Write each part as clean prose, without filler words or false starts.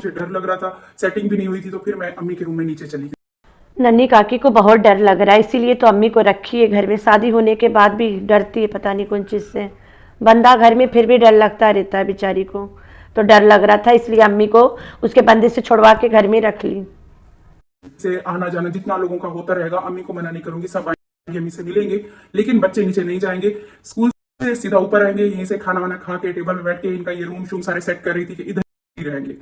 मुझे डर लग रहा था, सेटिंग भी नहीं हुई थी, तो फिर मैं अम्मी के रूम में नीचे चली गई। नन्ही काकी को बहुत डर लग रहा है, इसीलिए तो अम्मी को रखी है घर में। शादी होने के बाद भी डरती है पता नहीं कौन चीज़ से। बंदा घर में फिर भी डर लगता रहता है बेचारी को, तो डर लग रहा था इसलिए अम्मी को उसके बंदे से छुड़वा के घर में रख ली। से आना जाना जितना लोगों का होता रहेगा, अम्मी को मना नहीं करूंगी, सब आएंगे अम्मी से मिलेंगे, लेकिन बच्चे नीचे नहीं जाएंगे। स्कूल से सीधा ऊपर आएंगे, यहीं से खाना वाना खा के टेबल में बैठ के इनका ये रूम शूम सारे सेट कर रही थी कि इधर ही रहेंगे।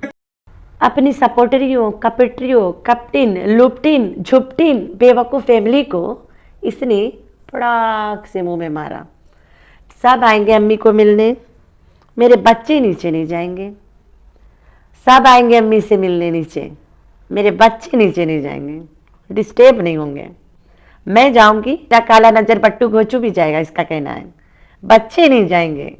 अपनी सपोर्टरियों, कपटियों, कपटिन, लुपटिन, झुपटिन बेवकूफ़ फैमिली को इसने फड़ाक से मुंह में मारा। सब आएंगे अम्मी को मिलने, मेरे बच्चे नीचे नहीं जाएंगे। सब आएंगे अम्मी से मिलने नीचे, मेरे बच्चे नीचे नहीं जाएंगे, डिस्टर्ब नहीं होंगे। मैं जाऊंगी या काला नजर बट्टू घोचू भी जाएगा, इसका कहना है। बच्चे नहीं जाएंगे।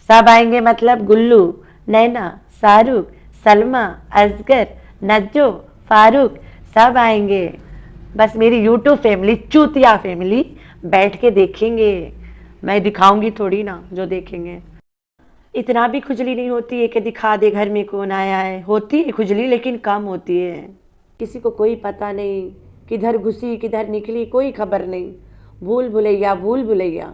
सब आएंगे मतलब गुल्लू, नैना, शाहरुख, सलमा, असगर, नज्जो, फारूक सब आएंगे। बस मेरी यूट्यूब फैमिली, चूतिया फैमिली बैठ के देखेंगे। मैं दिखाऊंगी थोड़ी ना जो देखेंगे। इतना भी खुजली नहीं होती है कि दिखा दे घर में कौन आया है। होती है खुजली लेकिन कम होती है। किसी को कोई पता नहीं, किधर घुसी किधर निकली कोई खबर नहीं। भूल भुलैया भूल भुलैया।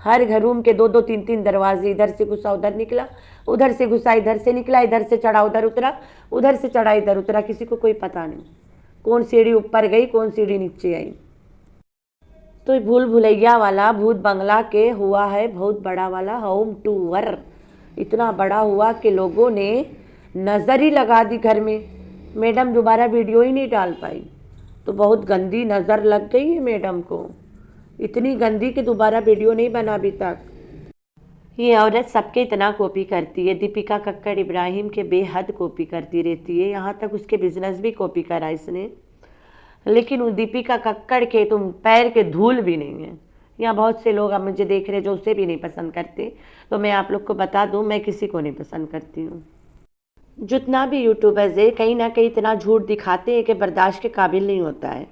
हर घर रूम के 2-2 3-3 दरवाजे, इधर से घुसा उधर निकला, उधर से घुसा इधर से निकला, इधर से चढ़ा उधर उतरा, उधर से चढ़ा इधर उतरा। किसी को कोई पता नहीं कौन सीढ़ी ऊपर गई कौन सीढ़ी नीचे आई। तो भूल भुलैया वाला भूत बंगला के हुआ है बहुत बड़ा वाला होम टूर। इतना बड़ा हुआ कि लोगों ने नज़र ही लगा दी घर में। मैडम दोबारा वीडियो ही नहीं डाल पाई, तो बहुत गंदी नज़र लग गई है मैडम को। इतनी गंदी कि दोबारा वीडियो नहीं बना अभी तक। ये औरत सबके इतना कॉपी करती है। दीपिका कक्कड़ इब्राहिम के बेहद कॉपी करती रहती है, यहाँ तक उसके बिजनेस भी कॉपी करा इसने। लेकिन उस दीपिका कक्कड़ के तुम पैर के धूल भी नहीं है। यहाँ बहुत से लोग अब मुझे देख रहे जो उसे भी नहीं पसंद करते, तो मैं आप लोग को बता दूँ मैं किसी को नहीं पसंद करती हूँ। जितना भी यूट्यूबर्स है कहीं ना कहीं इतना झूठ दिखाते हैं कि बर्दाश्त के काबिल नहीं होता है।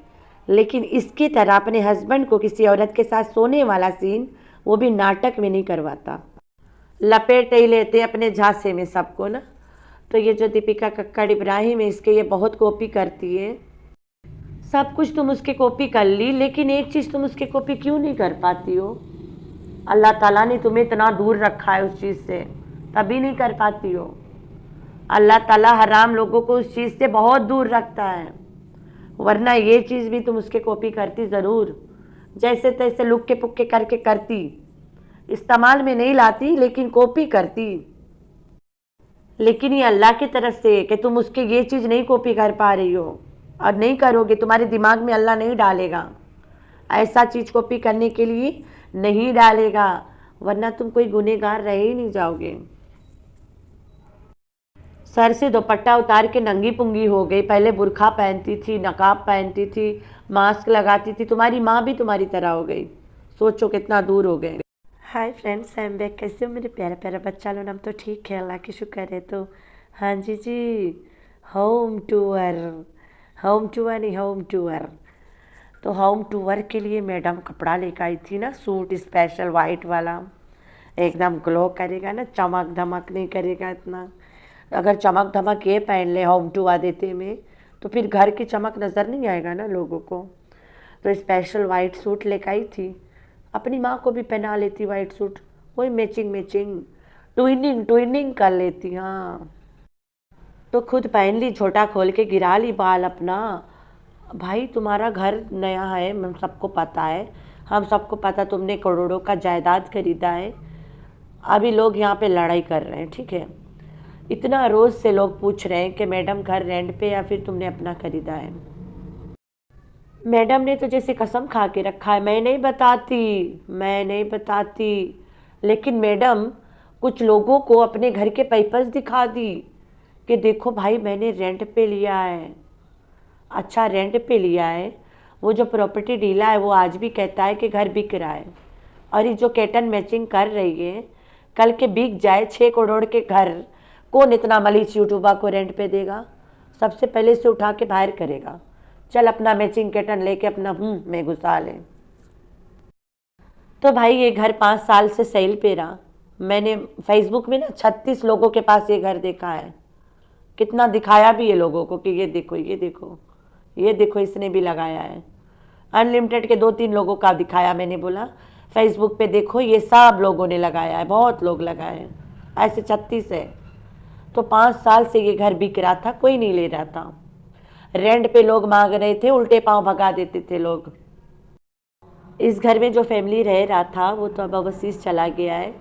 लेकिन इसकी तरह अपने हस्बैंड को किसी औरत के साथ सोने वाला सीन वो भी नाटक में नहीं करवाता, लपेट ही लेते अपने झांसे में सबको ना। तो ये जो दीपिका कक्कड़ इब्राहिम है इसके ये बहुत कॉपी करती है। सब कुछ तुम उसके कॉपी कर ली, लेकिन एक चीज़ तुम उसके कॉपी क्यों नहीं कर पाती हो? अल्लाह ताला ने तुम्हें इतना दूर रखा है उस चीज़ से, तभी नहीं कर पाती हो। अल्लाह ताला हराम लोगों को उस चीज़ से बहुत दूर रखता है, वरना ये चीज़ भी तुम उसके कॉपी करती ज़रूर। जैसे तैसे लुक्के पुक्के करके करती, इस्तेमाल में नहीं लाती लेकिन कॉपी करती। लेकिन ये अल्लाह की तरफ से कि तुम उसके ये चीज़ नहीं कॉपी कर पा रही हो और नहीं करोगे, तुम्हारे दिमाग में अल्लाह नहीं डालेगा ऐसा चीज़ कॉपी करने के लिए, नहीं डालेगा, वरना तुम कोई गुनहगार रह ही नहीं जाओगे। सर से दुपट्टा उतार के नंगी पुंगी हो गई। पहले बुर्खा पहनती थी, नकाब पहनती थी, मास्क लगाती थी। तुम्हारी माँ भी तुम्हारी तरह हो गई। सोचो कितना दूर हो गए। Hi friends, I am back. कैसे हो मेरे प्यारा प्यारा बच्चा लोग? हम तो ठीक है, अल्लाह की शुक्र है। तो हाँ जी होम टूर, होम टूर नहीं होम टूर। तो होम टूर के लिए मैडम कपड़ा लेकर आई थी ना, सूट स्पेशल वाइट वाला, एकदम ग्लो करेगा ना, चमक धमक नहीं करेगा इतना। अगर चमक धमक ये पहन ले होम टूर देते में, तो फिर घर की चमक नज़र नहीं आएगा ना लोगों को। तो स्पेशल वाइट सूट लेकर आई थी। अपनी माँ को भी पहना लेती वाइट सूट, वही मैचिंग मैचिंग ट्विनिंग ट्विनिंग कर लेती। हाँ, तो खुद पहन ली, छोटा खोल के गिरा ली बाल अपना। भाई तुम्हारा घर नया है, हम सबको पता है, हम सबको पता तुमने करोड़ों का जायदाद खरीदा है। अभी लोग यहाँ पे लड़ाई कर रहे हैं, ठीक है। इतना रोज़ से लोग पूछ रहे हैं कि मैडम घर रेंट पे या फिर तुमने अपना खरीदा है। मैडम ने तो जैसे कसम खा के रखा है, मैं नहीं बताती, मैं नहीं बताती। लेकिन मैडम कुछ लोगों को अपने घर के पेपर्स दिखा दी कि देखो भाई मैंने रेंट पे लिया है। अच्छा, रेंट पे लिया है। वो जो प्रॉपर्टी डीलर है वो आज भी कहता है कि घर बिक रहा है। और ये जो कैटन मैचिंग कर रही है, कल के बिक जाए 6 करोड़ के घर, कौन इतना मलीच यूट्यूबर को रेंट पे देगा? सबसे पहले से उठा के बाहर करेगा। चल अपना मैचिंग कैटन लेके अपना में घुसा ले। तो भाई ये घर 5 साल से सेल पे रहा। मैंने फेसबुक में ना 36 लोगों के पास ये घर देखा है। कितना दिखाया भी है लोगों को कि ये देखो ये देखो ये देखो, इसने भी लगाया है। अनलिमिटेड के 2-3 लोगों का दिखाया, मैंने बोला फेसबुक पे देखो ये सब लोगों ने लगाया है, बहुत लोग लगाए हैं, ऐसे 36 है। तो 5 साल से ये घर बिक रहा था, कोई नहीं ले रहा था। रेंट पे लोग मांग रहे थे, उल्टे पांव भगा देते थे लोग। इस घर में जो फैमिली रह रहा था वो तो अब ओवरसीज चला गया है।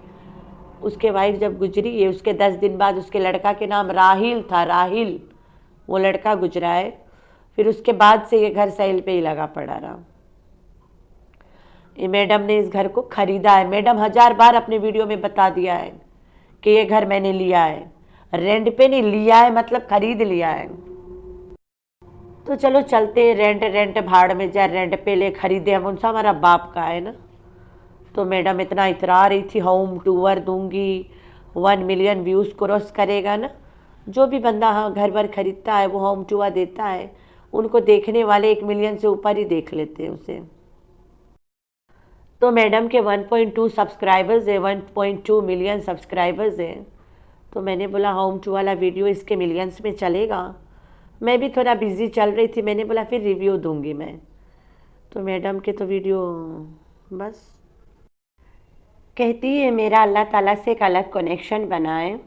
उसके वाइफ जब गुजरी है, उसके 10 दिन बाद उसके लड़का के नाम राहिल था, राहिल, वो लड़का गुजरा है। फिर उसके बाद से ये घर सेल पे ही लगा पड़ा रहा। ये मैडम ने इस घर को खरीदा है। मैडम 1000 बार अपने वीडियो में बता दिया है कि ये घर मैंने लिया है, रेंट पे नहीं लिया है, मतलब खरीद लिया है। तो चलो चलते, रेंट भाड़ में जाए, रेंट पे ले खरीदे हम, उनसा हमारा बाप का है ना। तो मैडम इतना इतरा रही थी, होम टूर दूंगी, 1 मिलियन व्यूज़ क्रॉस करेगा ना। जो भी बंदा हाँ घर भर खरीदता है वो होम टूर देता है, उनको देखने वाले 1 मिलियन से ऊपर ही देख लेते हैं उसे। तो मैडम के 1.2 सब्सक्राइबर्स है, 1.2 मिलियन सब्सक्राइबर्स है। तो मैंने बोला होम टूर वाला वीडियो इसके मिलियंस में चलेगा। मैं भी थोड़ा बिजी चल रही थी, मैंने बोला फिर रिव्यू दूंगी मैं। तो मैडम के तो वीडियो बस कहती है मेरा अल्लाह ताला से एक अलग कनेक्शन बनाए।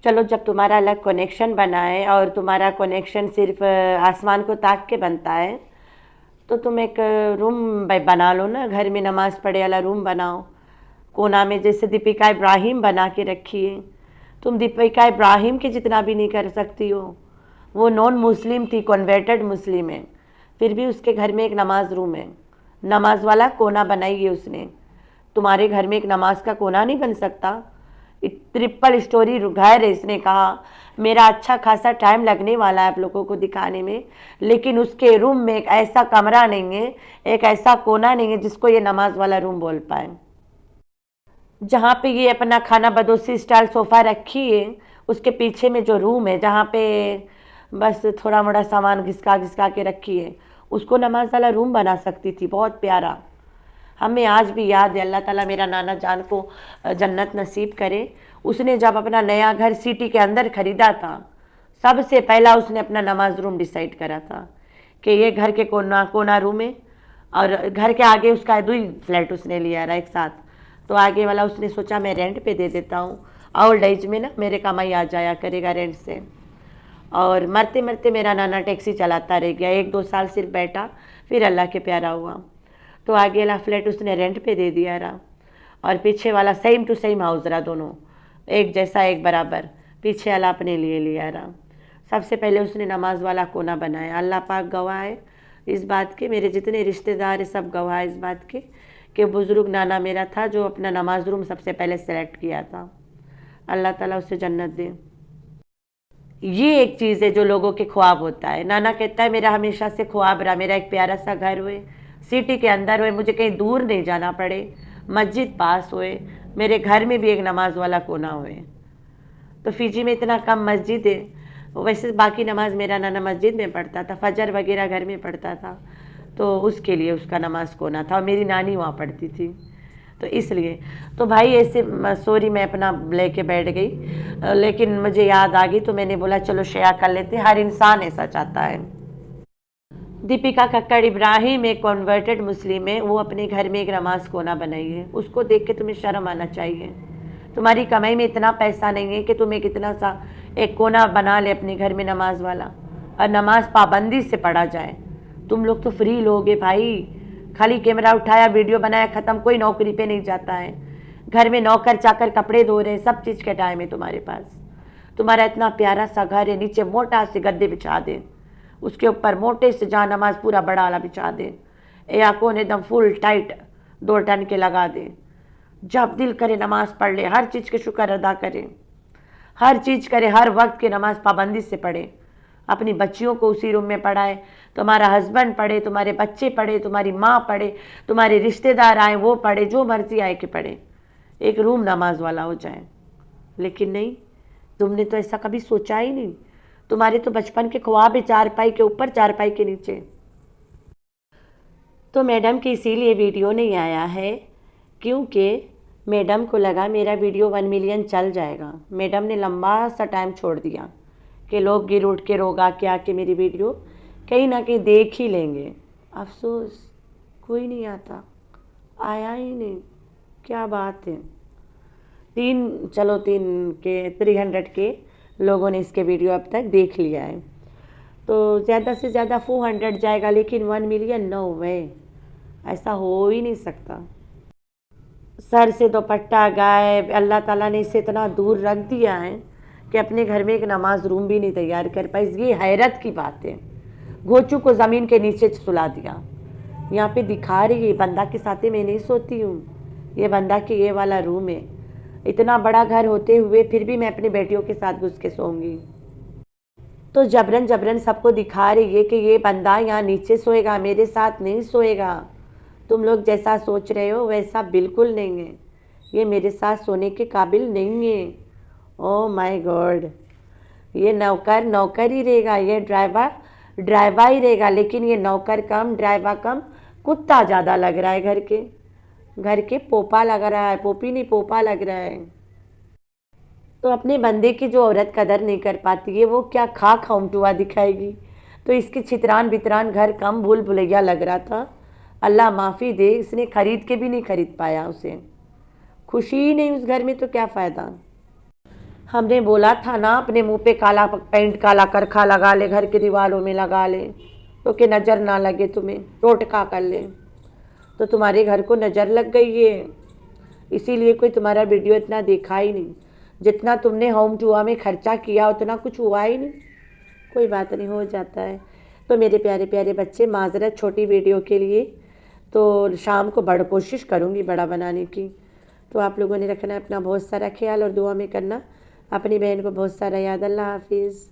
चलो जब तुम्हारा अलग कनेक्शन बनाए और तुम्हारा कनेक्शन सिर्फ आसमान को ताक के बनता है तो तुम एक रूम बना लो ना, घर में नमाज़ पढ़े वाला रूम बनाओ कोना में, जैसे दीपिका इब्राहिम बना के रखी है। तुम दीपिका इब्राहिम के जितना भी नहीं कर सकती हो। वो नॉन मुस्लिम थी, कन्वर्टेड मुस्लिम है, फिर भी उसके घर में एक नमाज रूम है, नमाज वाला कोना बनाई है उसने। तुम्हारे घर में एक नमाज का कोना नहीं बन सकता? 3 स्टोरी घर है, इसने कहा मेरा अच्छा खासा टाइम लगने वाला है आप लोगों को दिखाने में, लेकिन उसके रूम में एक ऐसा कमरा नहीं है, एक ऐसा कोना नहीं है जिसको ये नमाज वाला रूम बोल पाए। जहाँ पे ये अपना खाना बदोसी स्टाइल सोफ़ा रखी है, उसके पीछे में जो रूम है जहाँ पे बस थोड़ा मोड़ा सामान घिसका घिसका के रखी है, उसको नमाज वाला रूम बना सकती थी, बहुत प्यारा। हमें आज भी याद है, अल्लाह ताला मेरा नाना जान को जन्नत नसीब करे। उसने जब अपना नया घर सिटी के अंदर ख़रीदा था, सबसे पहला उसने अपना नमाज रूम डिसाइड करा था कि ये घर के कोना रूम है, और घर के आगे उसका 2 फ्लैट उसने लिया रहा एक साथ। तो आगे वाला उसने सोचा मैं रेंट पे दे देता हूँ, ओल्ड एज में ना मेरे कमाई आ जाया करेगा रेंट से। और मरते मरते मेरा नाना टैक्सी चलाता रह गया, 1-2 साल सिर्फ बैठा, फिर अल्लाह के प्यारा हुआ। तो आगे वाला फ्लैट उसने रेंट पे दे दिया रहा, और पीछे वाला सेम टू सेम हाउस रहा, दोनों एक जैसा एक बराबर, पीछे वाला अपने लिए लिया रहा। सबसे पहले उसने नमाज वाला कोना बनाया। अल्लाह पाक गवाह है इस बात के, मेरे जितने रिश्तेदार हैं सब गवाह है इस बात के कि बुज़ुर्ग नाना मेरा था जो अपना नमाज रूम सबसे पहले सेलेक्ट किया था। अल्लाह ताला उसे जन्नत दे। ये एक चीज़ है जो लोगों के ख्वाब होता है। नाना कहता है मेरा हमेशा से ख्वाब रहा मेरा एक प्यारा सा घर हुए, सिटी के अंदर हुए, मुझे कहीं दूर नहीं जाना पड़े, मस्जिद पास हुए, मेरे घर में भी एक नमाज वाला कोना हुए। तो फिजी में इतना कम मस्जिद है, वैसे बाकी नमाज मेरा नाना मस्जिद में पढ़ता था, फजर वगैरह घर में पढ़ता था, तो उसके लिए उसका नमाज कोना था, और मेरी नानी वहाँ पढ़ती थी, तो इसलिए। तो भाई ऐसे सॉरी मैं अपना लेके बैठ गई, लेकिन मुझे याद आ गई तो मैंने बोला चलो शेयर कर लेते, हर इंसान ऐसा चाहता है। दीपिका कक्कड़ इब्राहिम एक कन्वर्टेड मुस्लिम है, वो अपने घर में एक नमाज कोना बनाई है, उसको देख के तुम्हें शर्म आना चाहिए। तुम्हारी कमाई में इतना पैसा नहीं है कि तुम एक इतना सा एक कोना बना ले अपने घर में नमाज वाला, और नमाज पाबंदी से पढ़ा जाए। तुम लोग तो फ्री लोग हैं भाई, खाली कैमरा उठाया वीडियो बनाया ख़त्म, कोई नौकरी पे नहीं जाता है, घर में नौकर चाकर कपड़े धो रहे हैं, सब चीज़ के टाइम है तुम्हारे पास। तुम्हारा इतना प्यारा सा घर है, नीचे मोटा से गद्दे बिछा दे, उसके ऊपर मोटे से जहाँ नमाज पूरा बड़ा वाला बिछा दे, या कौन एकदम फुल टाइट 2 टन के लगा दे, जब दिल करे नमाज पढ़ ले, हर चीज़ के शुक्र अदा करे, हर चीज़ करे, हर वक्त की नमाज पाबंदी से पढ़े, अपनी बच्चियों को उसी रूम में पढ़ाए, तुम्हारा हस्बैंड पढ़े, तुम्हारे बच्चे पढ़े, तुम्हारी माँ पढ़े, तुम्हारे रिश्तेदार आए वो पढ़े, जो मर्जी आए कि पढ़े, एक रूम नमाज वाला हो जाए। लेकिन नहीं, तुमने तो ऐसा कभी सोचा ही नहीं। तुम्हारे तो बचपन के ख्वाब है 4 पाई के ऊपर 4 पाई के नीचे। तो मैडम की इसीलिए वीडियो नहीं आया है क्योंकि मैडम को लगा मेरा वीडियो 1 मिलियन चल जाएगा। मैडम ने लंबा सा टाइम छोड़ दिया कि लोग गिर उठ के रोगा के आके मेरी वीडियो कहीं ना कहीं देख ही लेंगे। अफसोस कोई नहीं आता, आया ही नहीं। क्या बात है। 300 के लोगों ने इसके वीडियो अब तक देख लिया है, तो ज़्यादा से ज़्यादा 400 जाएगा, लेकिन 1 मिलियन नो वे, ऐसा हो ही नहीं सकता। सर से दुपट्टा गायब, अल्लाह ताला ने इसे इतना दूर रख दिया है कि अपने घर में एक नमाज रूम भी नहीं तैयार कर पाई। ये हैरत की बात है। गोचू को ज़मीन के नीचे सुला दिया। यहाँ पे दिखा रही है, बंदा के साथ मैं नहीं सोती हूँ, ये बंदा के ये वाला रूम है। इतना बड़ा घर होते हुए फिर भी मैं अपनी बेटियों के साथ घुस के सोऊंगी। तो जबरन जबरन सबको दिखा रही है कि ये बंदा यहाँ नीचे सोएगा, मेरे साथ नहीं सोएगा। तुम लोग जैसा सोच रहे हो वैसा बिल्कुल नहीं है, ये मेरे साथ सोने के काबिल नहीं है। ओह माय गॉड, ये नौकर नौकर ही रहेगा, ये ड्राइवर ड्राइवर ही रहेगा, लेकिन ये नौकर कम ड्राइवर कम कुत्ता ज़्यादा लग रहा है। घर के पोपा लग रहा है, पोपी नहीं पोपा लग रहा है। तो अपने बंदे की जो औरत कदर नहीं कर पाती है, वो क्या खा खाउमटुआ दिखाएगी। तो इसके छितरान बितरान घर कम भूल भुलैया लग रहा था। अल्लाह माफ़ी दे, इसने खरीद के भी नहीं खरीद पाया, उसे खुशी ही नहीं उस घर में, तो क्या फ़ायदा। हमने बोला था ना अपने मुंह पे काला पेंट काला करखा लगा ले, घर के दीवारों में लगा ले, तो कि नज़र ना लगे तुम्हें, टोटका कर ले। तो तुम्हारे घर को नज़र लग गई है, इसीलिए कोई तुम्हारा वीडियो इतना देखा ही नहीं। जितना तुमने होम टूआ में खर्चा किया उतना कुछ हुआ ही नहीं। कोई बात नहीं, हो जाता है। तो मेरे प्यारे प्यारे बच्चे, माजरत छोटी वीडियो के लिए, तो शाम को कोशिश करूँगी बड़ा बनाने की। तो आप लोगों ने रखना अपना बहुत सारा ख्याल और दुआ में करना अपनी बहन को बहुत सारा याद। अल्लाह हाफिज़।